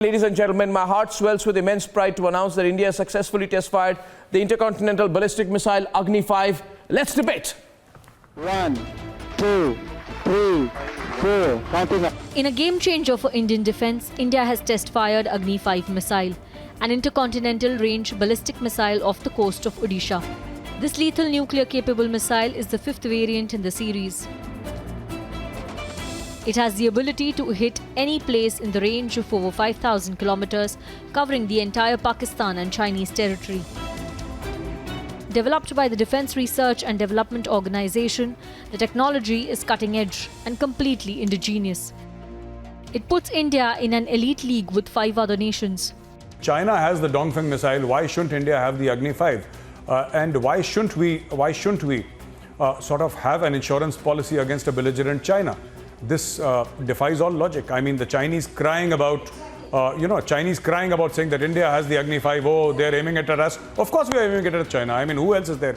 Ladies and gentlemen, my heart swells with immense pride to announce that India successfully test-fired the intercontinental ballistic missile Agni-V. Let's debate. 1, 2, 3, 4, counting up. In a game changer for Indian defence, India has test-fired Agni-V missile, an intercontinental range ballistic missile off the coast of Odisha. This lethal nuclear-capable missile is the fifth variant in the series. It has the ability to hit any place in the range of over 5,000 kilometers, covering the entire Pakistan and Chinese territory. Developed by the Defence Research and Development Organization, the technology is cutting-edge and completely indigenous. It puts India in an elite league with 5 other nations. China has the Dongfeng missile. Why shouldn't India have the Agni-V? And why shouldn't we sort of have an insurance policy against a belligerent China? This defies all logic. I mean, the Chinese crying about, saying that India has the Agni-V. Oh, they're aiming it at us. Of course, we are aiming it at China. I mean, who else is there?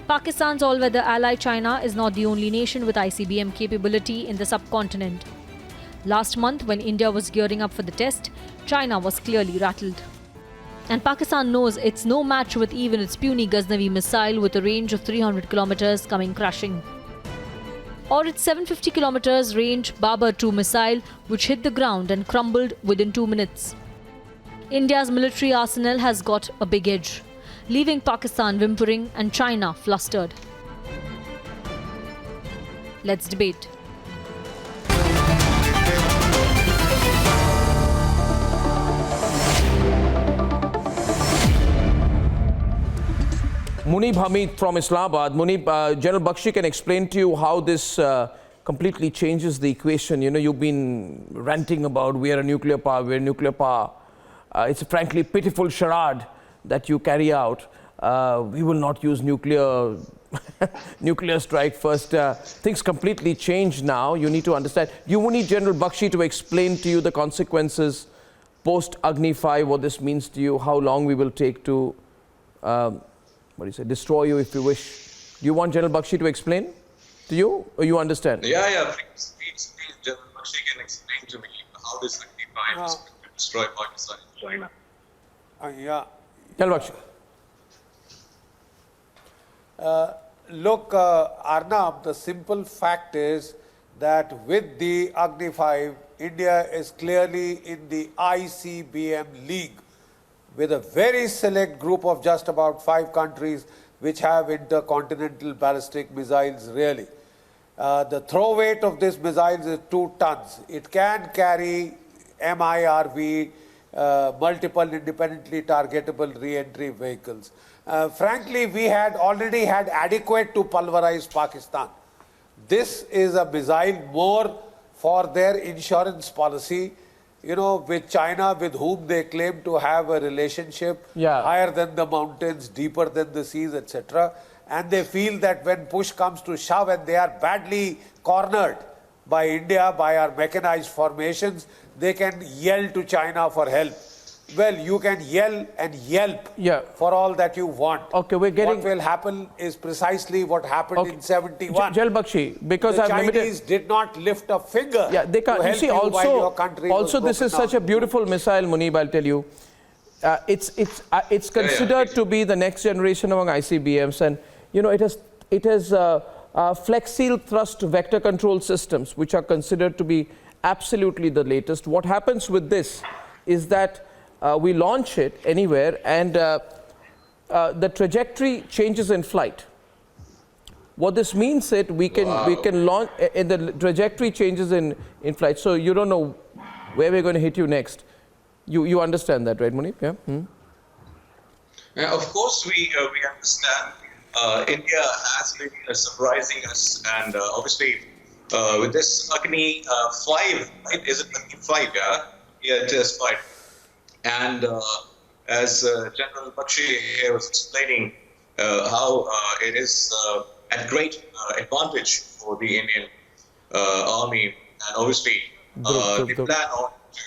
Pakistan's all-weather ally China is not the only nation with ICBM capability in the subcontinent. Last month, when India was gearing up for the test, China was clearly rattled. And Pakistan knows it's no match with even its puny Ghaznavi missile with a range of 300 kilometers coming crashing. Or its 750 kilometers range Babar 2 missile, which hit the ground and crumbled within 2 minutes. India's military arsenal has got a big edge, leaving Pakistan whimpering and China flustered. Let's debate. Munib Hamid from Islamabad. Munib, General Bakshi can explain to you how this completely changes the equation. You know, you've been ranting about we are a nuclear power, we're a nuclear power. It's a frankly pitiful charade that you carry out. We will not use nuclear strike first. Things completely changed now. You need to understand. You need General Bakshi to explain to you the consequences post Agni-V, what this means to you, how long we will take to destroy you if you wish. Do you want General Bakshi to explain to you, or you understand? Yeah, please, General Bakshi can explain to me how this Agni-V is going to destroy Pakistan and China. General Bakshi. Look, Arnab, the simple fact is that with the Agni-V, India is clearly in the ICBM league, with a very select group of just about 5 countries which have intercontinental ballistic missiles really. The throw weight of this missile is 2 tons. It can carry MIRV, multiple independently targetable re-entry vehicles. Frankly, we had already had adequate to pulverize Pakistan. This is a missile more for their insurance policy, you know, with China, with whom they claim to have a relationship higher than the mountains, deeper than the seas, etc. And they feel that when push comes to shove and they are badly cornered by India, by our mechanized formations, they can yell to China for help. Well, you can yell and yelp for all that you want. Okay, we're getting... What will happen is precisely what happened in 71. General Bakshi, because the I've Chinese did not lift a finger they can't. to help you while your country was this is such a beautiful missile, Munib, I'll tell you. It's considered to be the next generation among ICBMs, and you know it has flexile thrust vector control systems, which are considered to be absolutely the latest. What happens with this is that we launch it anywhere, and the trajectory changes in flight. What this means is we can launch, and the trajectory changes in flight. So you don't know where we're going to hit you next. You understand that, right, Munib? Yeah. Yeah, of course, we understand. India has been surprising us, and obviously with this Agni-V, right? Is it Agni-V? Yeah, it is fine. And as General Bakshi here was explaining how it is at great advantage for the Indian army, and obviously they plan on to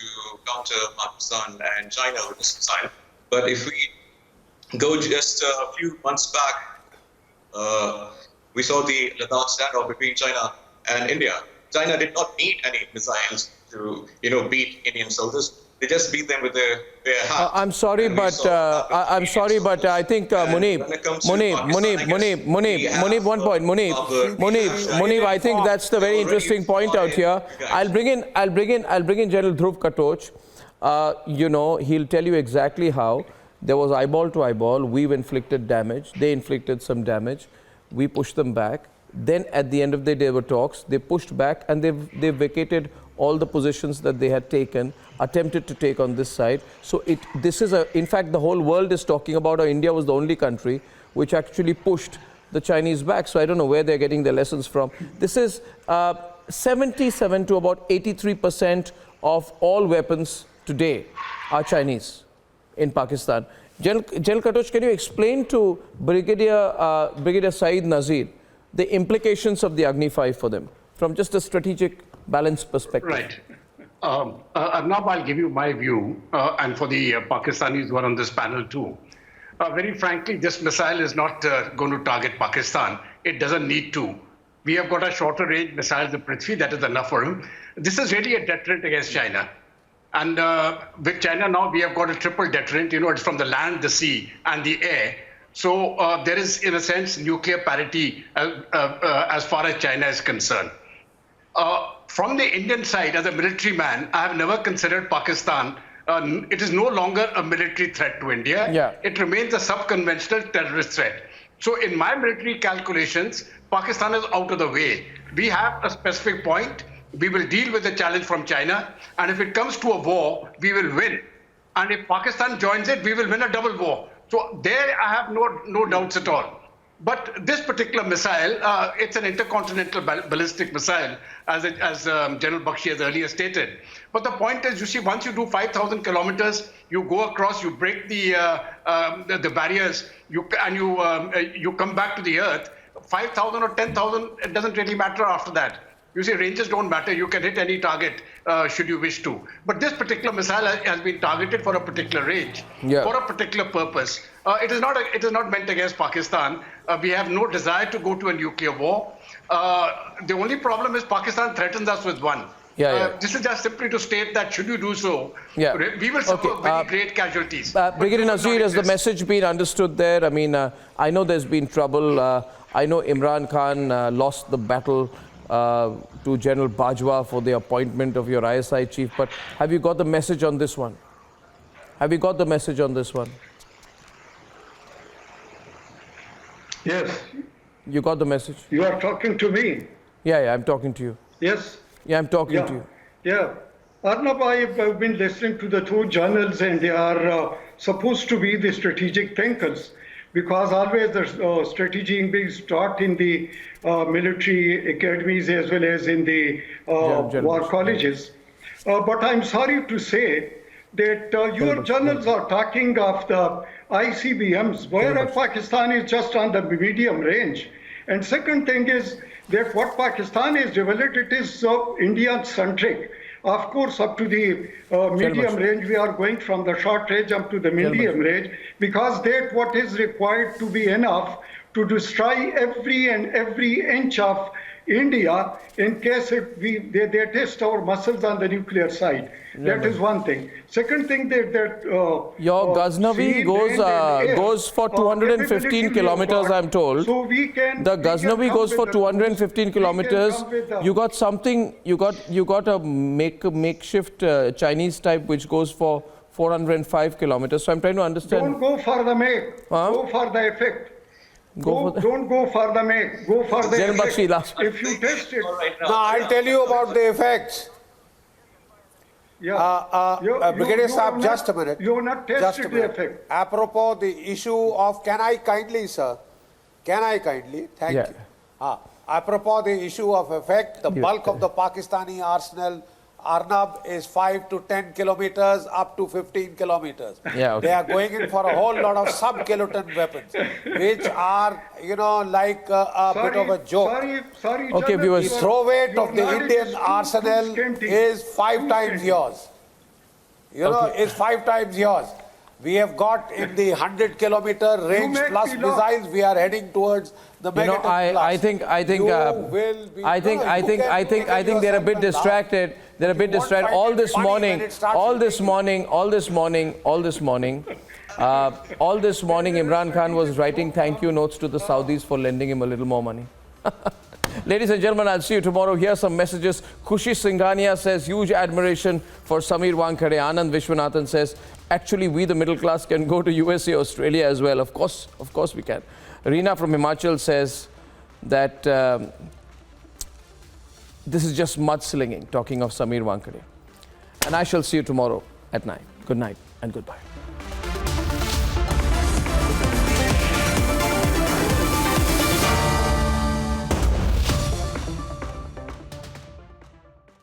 counter Pakistan and China with this missile. But if we go just a few months back, we saw the Ladakh standoff between China and India. China did not need any missiles to, beat Indian soldiers. they just beat them with their bare hands. I'm sorry, And we but saw I'm sorry, but I think Munib, when it comes to Pakistan, Munib, one point, Munib, I think that's the very interesting point out here. I'll bring in General Dhruv Katoch. You know, he'll tell you exactly how there was eyeball to eyeball. We've inflicted damage. They inflicted some damage. We pushed them back. Then at the end of the day, there were talks. They pushed back and they vacated all the positions that they had taken, attempted to take on this side. So in fact, the whole world is talking about how India was the only country which actually pushed the Chinese back. So I don't know where they're getting their lessons from. This is 77 to about 83% of all weapons today are Chinese in Pakistan. General Katoch, can you explain to Brigadier Saeed Nazir the implications of the Agni-V for them from just a strategic balance perspective? Right. Arnab, I'll give you my view, and for the Pakistanis who are on this panel too. Very frankly, this missile is not going to target Pakistan. It doesn't need to. We have got a shorter range missile, the Prithvi, that is enough for him. This is really a deterrent against China. And with China now, we have got a triple deterrent. You know, it's from the land, the sea, and the air. So there is, in a sense, nuclear parity as far as China is concerned. From the Indian side, as a military man, I have never considered Pakistan. It is no longer a military threat to India. Yeah. It remains a sub-conventional terrorist threat. So in my military calculations, Pakistan is out of the way. We have a specific point. We will deal with the challenge from China. And if it comes to a war, we will win. And if Pakistan joins it, we will win a double war. So there I have no doubts at all. But this particular missile, it's an intercontinental ballistic missile, as General Bakshi has earlier stated. But the point is, you see, once you do 5,000 kilometers, you go across, you break the barriers, you come back to the earth. 5,000 or 10,000, it doesn't really matter after that. You see, ranges don't matter. You can hit any target should you wish to. But this particular missile has been targeted for a particular range, for a particular purpose. It is not meant against Pakistan. We have no desire to go to a nuclear war. The only problem is Pakistan threatens us with one. This is just simply to state that should you do so, we will suffer very great casualties. Brigadier Nazir, has the message been understood there? I mean, I know there's been trouble. I know Imran Khan lost the battle to General Bajwa for the appointment of your ISI chief, but have you got the message on this one? Have you got the message on this one? Yes. You got the message? You are talking to me? Yeah, I'm talking to you. Yes. Yeah, I'm talking to you. Yeah. Arnab, I've been listening to the two journals, and they are supposed to be the strategic thinkers, because always the strategy is being taught in the military academies as well as in the war colleges. But I'm sorry to say that your journals are talking of the ICBMs, where Pakistan is just on the medium range. And second thing is that what Pakistan is developed, it is Indian-centric. Of course, up to the medium range, we are going from the short range up to the medium range, because that what is required to be enough to destroy every inch of India in case they test our muscles on the nuclear side. That is one thing. Second thing that your Ghaznavi goes for 215 kilometers, I'm told. So we can. The Ghaznavi goes for 215 kilometers. You got something. You got a makeshift Chinese type which goes for 405 kilometers. So I'm trying to understand. Don't go for the make. Go for the effect. Don't go for the make. Go for the effect. If you test it. No, I'll tell you about the effects. Brigadier Saab, just a minute. You have not tested the effect. Apropos the issue of, can I kindly, sir? Can I kindly? Thank you. Apropos the issue of effect, the bulk of the Pakistani arsenal, Arnab, is 5 to 10 kilometers up to 15 kilometers. They are going in for a whole lot of sub-kiloton weapons, which are, like a bit of a joke. Okay, viewers. The throw weight of the Indian arsenal is 5 times yours. It's 5 times yours. We have got in the 100-kilometer range plus missiles. We are heading towards the megaton plus. I think they're a bit distracted. They're a bit You won't distracted. find All it this funny when morning, it starts all with this me. morning, all this morning, all this morning, all this morning, Imran Khan was writing thank you notes to the Saudis for lending him a little more money. Ladies and gentlemen, I'll see you tomorrow. Here are some messages. Khushi Singhania says, huge admiration for Samir Wankhede. Anand Vishwanathan says, actually, we the middle class can go to USA, Australia as well. Of course we can. Reena from Himachal says that this is just mudslinging, talking of Samir Wankhede. And I shall see you tomorrow at 9. Good night and goodbye.